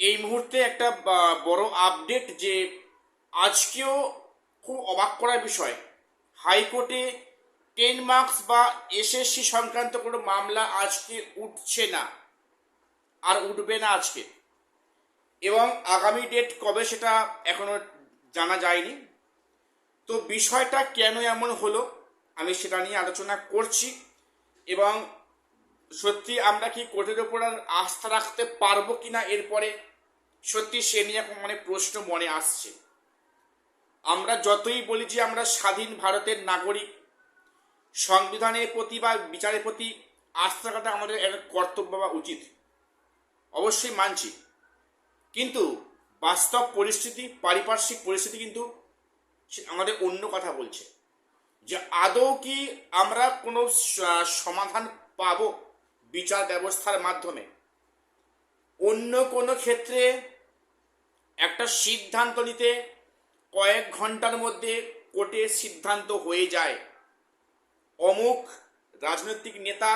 এই মুহূর্তে একটা বড় আপডেট যে আজকেও খুব অবাক করার বিষয়, হাইকোর্টে 10 মার্কস বা এসএসসি সংক্রান্ত কোনো মামলা আজকে উঠছে না, আর উঠবে না আজকে। এবং আগামী ডেট কবে সেটা এখনো জানা যায়নি। তো বিষয়টা কেন এমন হলো আমি সেটা নিয়ে আলোচনা করছি। এবং সত্যি আমরা কি কোর্টের ওপর আর আস্থা রাখতে পারবো কিনা এরপরে, সত্যি সে নিয়ে প্রশ্ন মনে আসছে। আমরা যতই বলি যে আমরা স্বাধীন ভারতের নাগরিক, সংবিধানের প্রতি বা বিচারের প্রতি আস্থা রাখাটা আমাদের একটা কর্তব্য বা উচিত, অবশ্যই মানছি। কিন্তু বাস্তব পরিস্থিতি, পারিপার্শ্বিক পরিস্থিতি কিন্তু আমাদের অন্য কথা বলছে যে আদৌ কি আমরা কোনো সমাধান পাবো বিচার ব্যবস্থার মাধ্যমে। অন্য কোনো ক্ষেত্রে একটা সিদ্ধান্ত নিতে কয়েক ঘন্টার মধ্যে কোর্টের সিদ্ধান্ত হয়ে যায়, অমুক রাজনৈতিক নেতা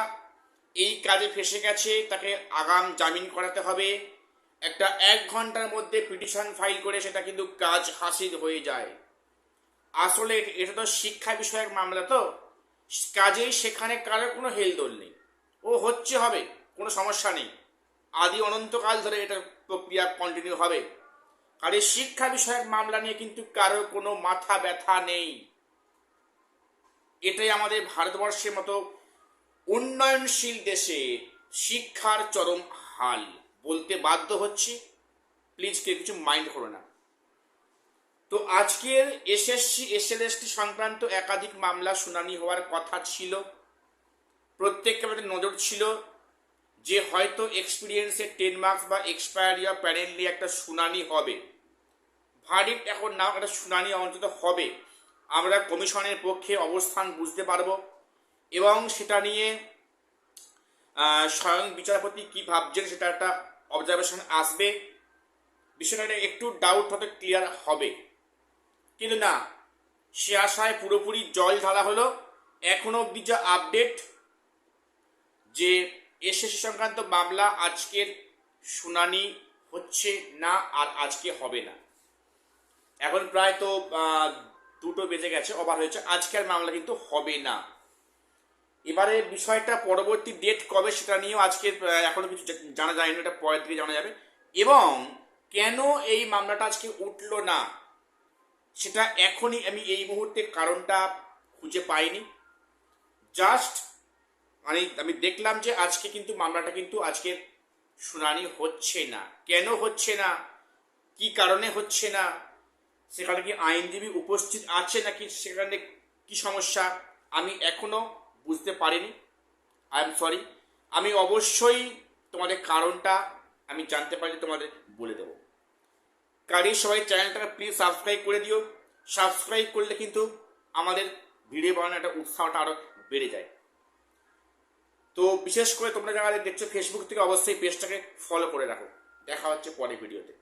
এই কাজে ফেসে গেছে, তাকে আগাম জামিন করাতে হবে, একটা 1 ঘন্টার মধ্যে পিটিশন ফাইল করে সেটা কিন্তু কাজ হাসিল হয়ে যায়। আসলে এটা তো শিক্ষা বিষয়ক মামলা, তো কাজেই সেখানে কারোর কোনো হেলদোল নেই, ও হচ্ছে হবে, কোনো সমস্যা নেই, আদি অনন্তকাল ধরে এটা প্রক্রিয়া কন্টিনিউ হবে। কারণ শিক্ষা বিষয়ক মামলা নিয়ে কিন্তু কারোর কোনো মাথা ব্যথা নেই। এটাই আমাদের ভারতবর্ষের মতো উন্নয়নশীল দেশে শিক্ষার চরম হাল, বলতে বাধ্য হচ্ছি, প্লিজ কেউ কিছু মাইন্ড করো না। তো আজকের এসএসসি এসএলএসটি সংক্রান্ত একাধিক মামলা শুনানি হওয়ার কথা ছিল। প্রত্যেককে আমাদের নজর ছিল যে হয়তো এক্সপিরিয়েন্সের 10 মার্কস বা এক্সপায়ারি অফ প্যানেল নিয়ে একটা শুনানি হবে। ভার্ডিক্ট এখন নাও, একটা শুনানি অন্তত হবে, আমরা কমিশনের পক্ষে অবস্থান বুঝতে পারবো এবং সেটা নিয়ে স্বয়ং বিচারপতি কি ভাবছেন সেটা একটা অবজারভেশন আসবে, বিষয়টা একটু ডাউট হতে ক্লিয়ার হবে। কিন্তু না, সে আশায় পুরোপুরি জল ঢালা হলো। এখনো অব্দি যা আপডেট যে এসএসসি সংক্রান্ত মামলা আজকের শুনানি হচ্ছে না, আর আজকে হবে না। এখন প্রায় তো 2টো বেজে গেছে, ওভার হয়েছে, আজকের মামলা কিন্তু হবে না। এবারে বিষয়টা পরবর্তী ডেট কবে সেটা নিয়েও আজকে এখনো কিছু জানা যায়নি, এটা পরের দিকে জানা যাবে। এবং কেন এই মামলাটা আজকে উঠলো না সেটা এখনই আমি এই মুহূর্তে কারণটা খুঁজে পাইনি। জাস্ট আমি দেখলাম যে আজকে কিন্তু মামলাটা কিন্তু আজকে শুনানি হচ্ছে না। কেন হচ্ছে না, কি কারণে হচ্ছে না, সেখানে কি আইনজীবী উপস্থিত আছে নাকি সেখানে কি সমস্যা, আমি এখনো বুঝতে পারিনি। I am sorry. আমি অবশ্যই তোমাদের কারণটা আমি জানতে পারলে তোমাদের বলে দেবো। কারি সবাই চ্যানেলটাকে প্লিজ সাবস্ক্রাইব করে দিও। সাবস্ক্রাইব করলে কিন্তু আমাদের ভিডিও বানানোর একটা উৎসাহটা আরও বেড়ে যায়। তো বিশেষ করে তোমরা যারা দেখছো ফেসবুক থেকে, অবশ্যই পেজটাকে ফলো করে রাখো। দেখা হচ্ছে পরের ভিডিওতে।